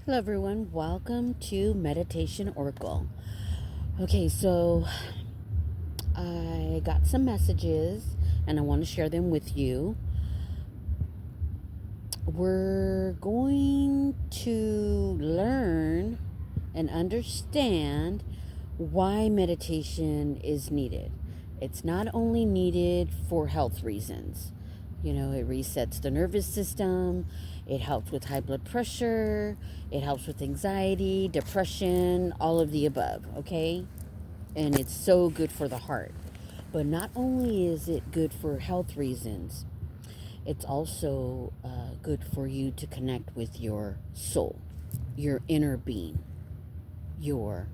Hello everyone, welcome to Meditation Oracle. Okay, so I got some messages and I want to share them with you. We're going to learn and understand why meditation is needed. It's not only needed for health reasons. It resets the nervous system. It helps with high blood pressure. It helps with anxiety, depression, all of the above, okay? And it's so good for the heart. But not only is it good for health reasons, it's also good for you to connect with your soul, your inner being, your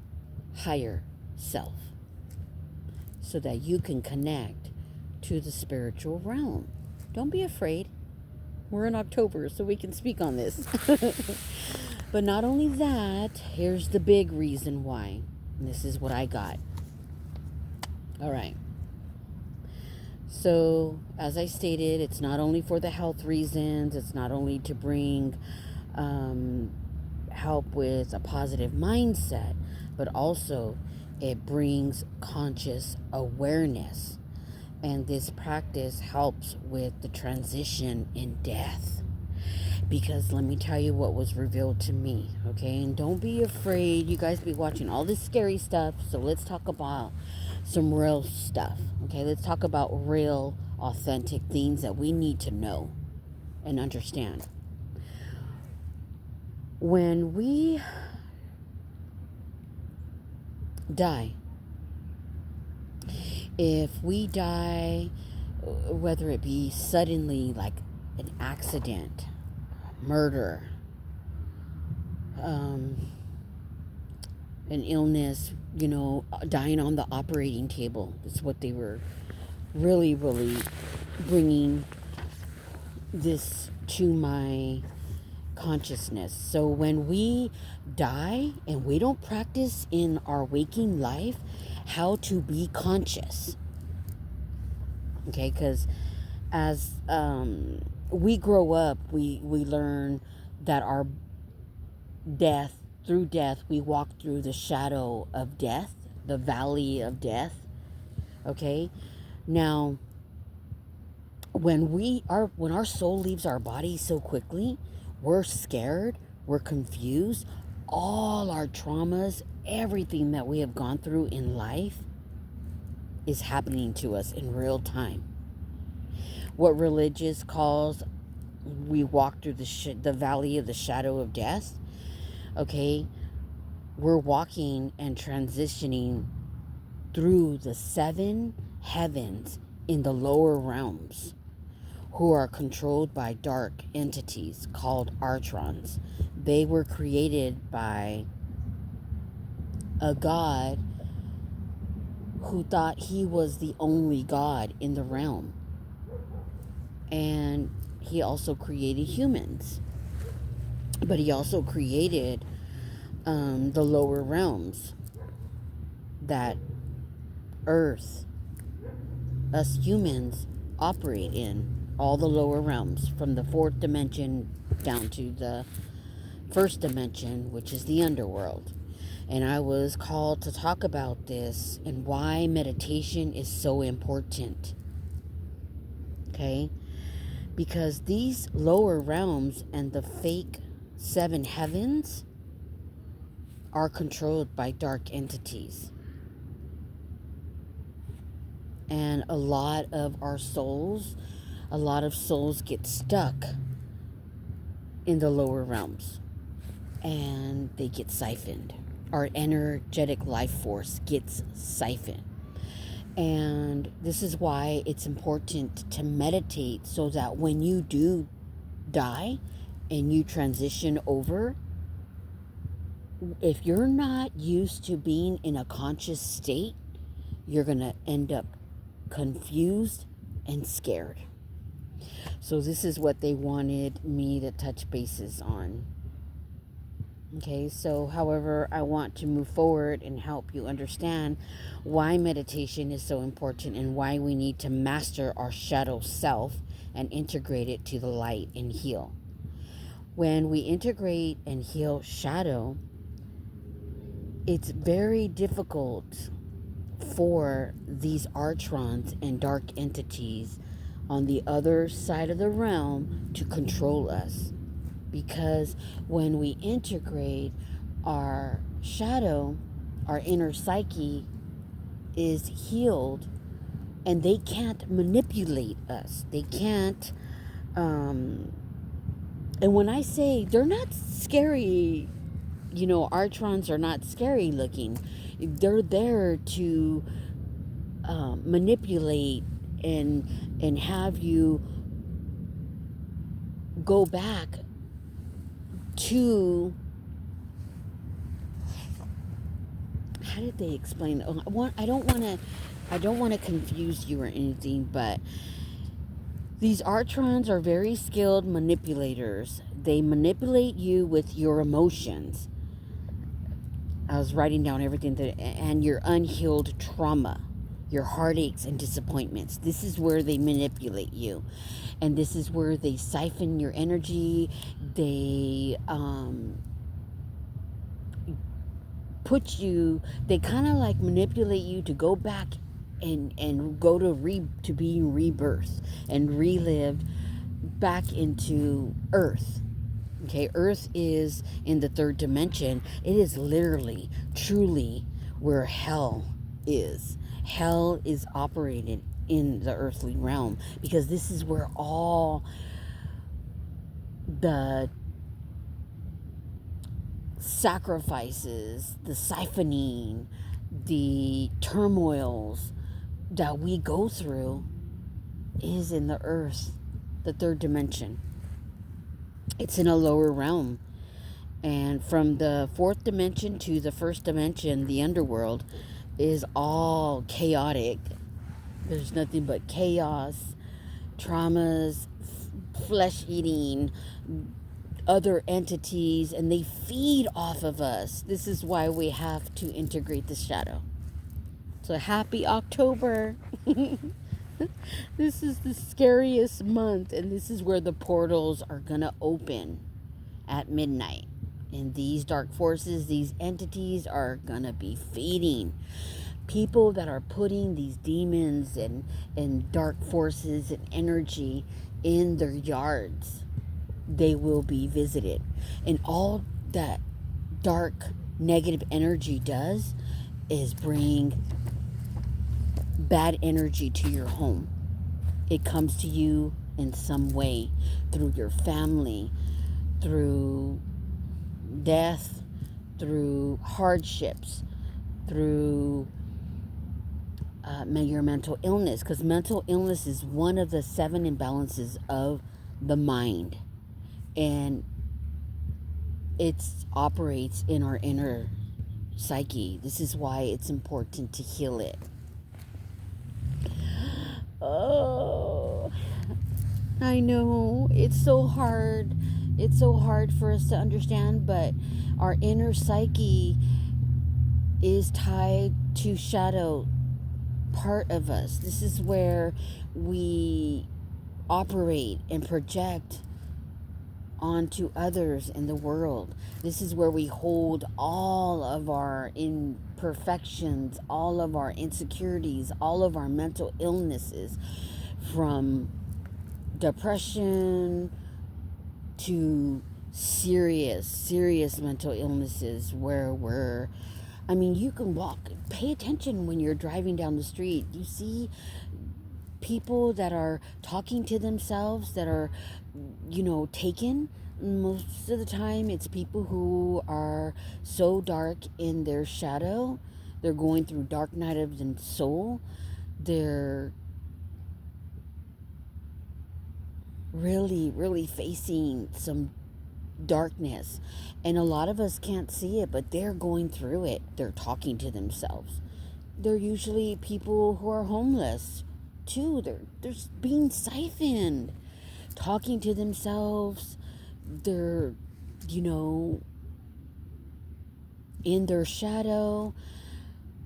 higher self, so that you can connect to the spiritual realm. Don't be afraid. We're in October, so we can speak on this. But not only that, here's the big reason why. And this is what I got. All right. So, as I stated, it's not only for the health reasons. It's not only to bring help with a positive mindset, but also it brings conscious awareness. And this practice helps with the transition in death. Because let me tell you what was revealed to me, okay? And don't be afraid. You guys be watching all this scary stuff. So let's talk about some real stuff, okay? Let's talk about real, authentic things that we need to know and understand. When we die, if we die, whether it be suddenly, like an accident, murder, an illness, dying on the operating table, is what they were really, really bringing this to my consciousness. So when we die and we don't practice in our waking life how to be conscious, okay, because as we grow up, we learn that our through death, we walk through the shadow of death, the valley of death, okay? Now, when our soul leaves our body so quickly, we're scared, we're confused. All our traumas, everything that we have gone through in life is happening to us in real time. What religious calls we walk through the valley of the shadow of death, okay? We're walking and transitioning through the 7 heavens in the lower realms, who are controlled by dark entities called archons. They were created by a god who thought he was the only god in the realm. And he also created humans. But he also created the lower realms that Earth, us humans, operate in. All the lower realms, from the 4th dimension down to the 1st dimension, which is the underworld. And I was called to talk about this and why meditation is so important. Okay? Because these lower realms and the fake 7 heavens are controlled by dark entities. And a lot of souls get stuck in the lower realms. And they get siphoned. Our energetic life force gets siphoned. And this is why it's important to meditate, so that when you do die and you transition over, if you're not used to being in a conscious state, you're going to end up confused and scared. So this is what they wanted me to touch bases on. Okay, so however, I want to move forward and help you understand why meditation is so important and why we need to master our shadow self and integrate it to the light and heal. When we integrate and heal shadow, it's very difficult for these archons and dark entities on the other side of the realm to control us. Because when we integrate, our shadow, our inner psyche is healed, and they can't manipulate us. They can't, and when I say they're not scary, archons are not scary looking. They're there to manipulate and have you go back to, how did they explain? I don't want to confuse you or anything, but these archons are very skilled manipulators. They manipulate you with your emotions. I was writing down everything and your unhealed trauma, your heartaches and disappointments. This is where they manipulate you. And this is where they siphon your energy. They they kind of like manipulate you to go back and go to being rebirthed and relived back into Earth. Okay, Earth is in the third dimension. It is literally, truly where hell is. Hell is operated in the earthly realm, because this is where all the sacrifices, the siphoning, the turmoils that we go through is in the earth, the third dimension. It's in a lower realm. And from the fourth dimension to the first dimension, the underworld, is all chaotic. There's nothing but chaos, traumas, flesh eating, other entities, and they feed off of us. This is why we have to integrate the shadow. So happy October. This is the scariest month, and this is where the portals are going to open at midnight. And these dark forces, these entities are going to be feeding people that are putting these demons and dark forces and energy in their yards. They will be visited. And all that dark negative energy does is bring bad energy to your home. It comes to you in some way, through your family, through death, through hardships, through your mental illness, because mental illness is one of the 7 imbalances of the mind, and it operates in our inner psyche. This is why it's important to heal it. Oh, I know it's so hard. It's so hard for us to understand, but our inner psyche is tied to shadow part of us. This is where we operate and project onto others in the world. This is where we hold all of our imperfections, all of our insecurities, all of our mental illnesses, from depression to serious mental illnesses, where you can pay attention when you're driving down the street. You see people that are talking to themselves, that are, taken. Most of the time, it's people who are so dark in their shadow. They're going through dark night of the soul. They're really facing some darkness, and a lot of us can't see it, but they're going through it. They're talking to themselves. They're usually people who are homeless too. They're being siphoned, talking to themselves. They're in their shadow.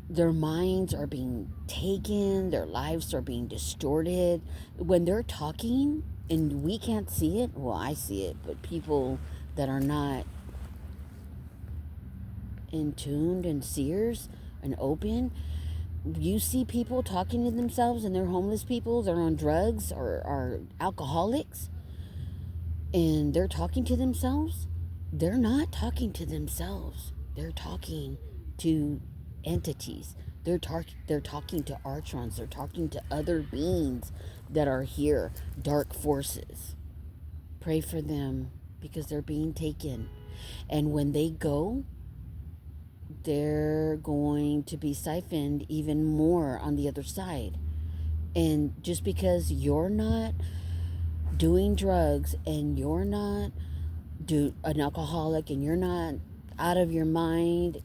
Their minds are being taken. Their lives are being distorted when they're talking, and we can't see it. Well, I see it, but people that are not in tuned and seers and open. You see people talking to themselves, and they're homeless people, they're on drugs or are alcoholics, and they're talking to themselves. They're not talking to themselves. They're talking to entities. They're talking to archons. They're talking to other beings that are here, dark forces. Pray for them because they're being taken. And when they go, they're going to be siphoned even more on the other side. And just because you're not doing drugs and you're not an alcoholic and you're not out of your mind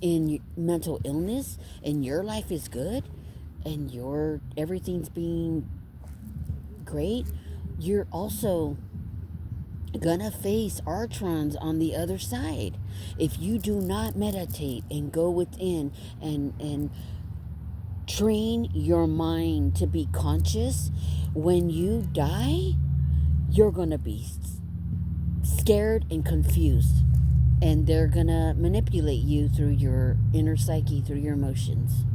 in mental illness and your life is good and everything's being great, you're also gonna face archons on the other side. If you do not meditate and go within and train your mind to be conscious, when you die, you're gonna be scared and confused, and they're gonna manipulate you through your inner psyche, through your emotions.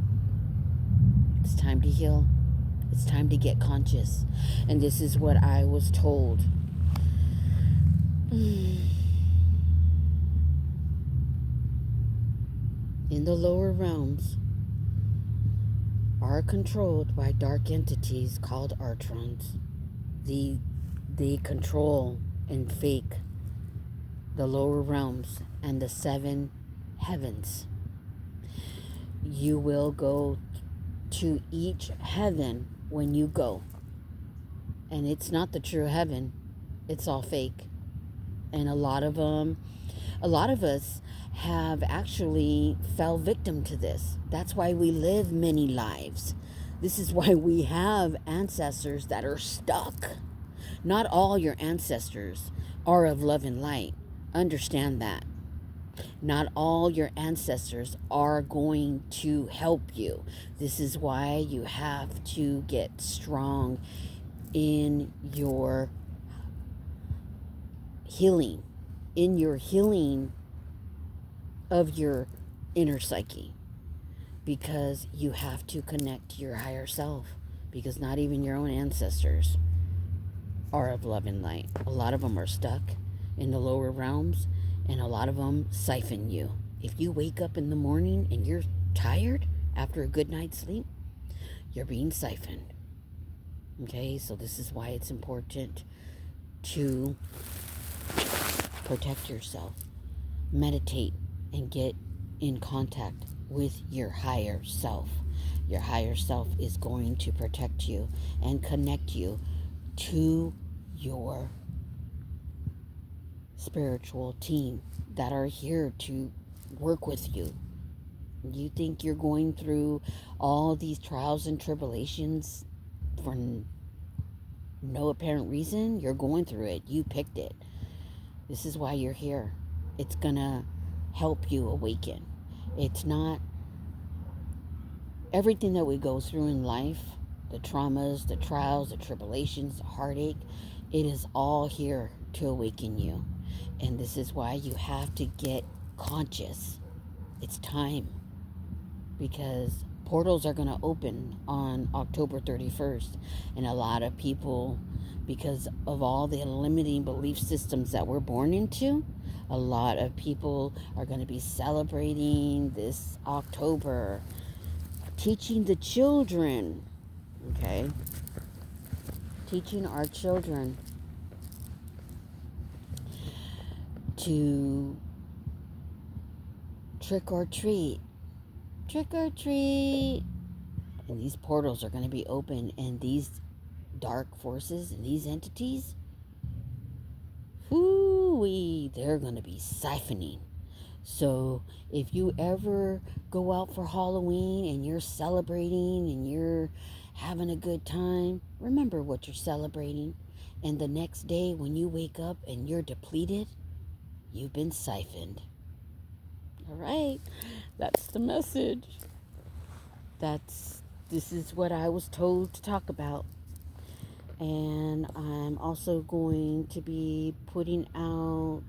It's time to heal. It's time to get conscious. And this is what I was told. In the lower realms are controlled by dark entities called archons. They control and fake the lower realms and the 7 heavens. You will go to each heaven when you go. And it's not the true heaven. It's all fake. And a lot of us have actually fell victim to this. That's why we live many lives. This is why we have ancestors that are stuck. Not all your ancestors are of love and light. Understand that. Not all your ancestors are going to help you. This is why you have to get strong in your healing, of your inner psyche, because you have to connect to your higher self, because not even your own ancestors are of love and light. A lot of them are stuck in the lower realms, and a lot of them siphon you. If you wake up in the morning and you're tired after a good night's sleep, you're being siphoned. Okay, so this is why it's important to protect yourself, meditate, and get in contact with your higher self. Your higher self is going to protect you and connect you to your spiritual team that are here to work with you. You think you're going through all these trials and tribulations for no apparent reason? You're going through it. You picked it. This is why you're here. It's gonna help you awaken. It's not everything that we go through in life, the traumas, the trials, the tribulations, the heartache, it is all here to awaken you. And this is why you have to get conscious. It's time. Because portals are going to open on October 31st. And a lot of people, because of all the limiting belief systems that we're born into, a lot of people are going to be celebrating this October, teaching the children, okay? Teaching our children to trick or treat. Trick or treat. And these portals are going to be open, and these dark forces and these entities, they're going to be siphoning. So if you ever go out for Halloween and you're celebrating and you're having a good time, remember what you're celebrating. And the next day when you wake up and you're depleted, you've been siphoned. All right, that's the message. This is what I was told to talk about. And I'm also going to be putting out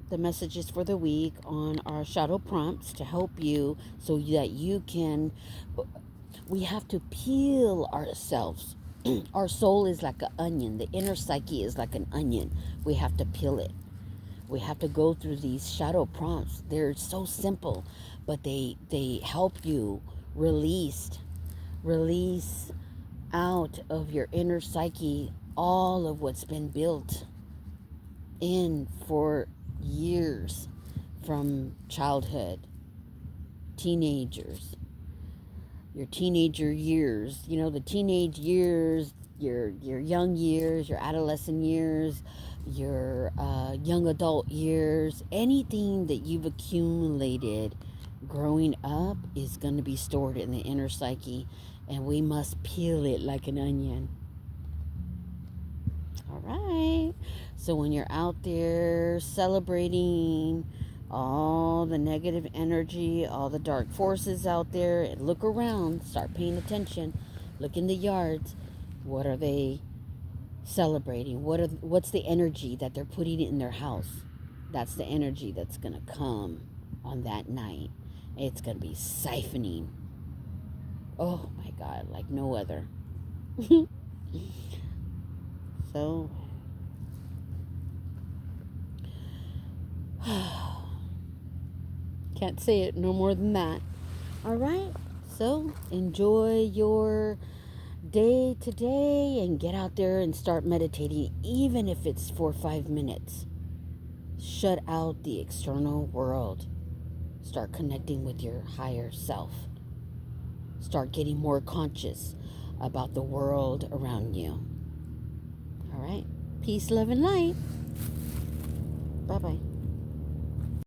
the messages for the week on our shadow prompts to help you so that you can. We have to peel ourselves. Our soul is like an onion. The inner psyche is like an onion. We have to peel it. We have to go through these shadow prompts. They're so simple, but they help you release out of your inner psyche all of what's been built in for years, from childhood, teenagers, your teenager years, the teenage years, your young years, your adolescent years, your young adult years. Anything that you've accumulated growing up is going to be stored in the inner psyche, and we must peel it like an onion. All right. So when you're out there celebrating all the negative energy, all the dark forces out there, and look around, start paying attention, look in the yards. What are they celebrating? What's the energy that they're putting in their house? That's the energy that's going to come on that night. It's going to be siphoning. Oh my God, like no other. So can't say it no more than that. All right. So enjoy your day today and get out there and start meditating, even if it's for 5 minutes. Shut out the external world. Start connecting with your higher self. Start getting more conscious about the world around you. All right. Peace, love, and light. Bye-bye.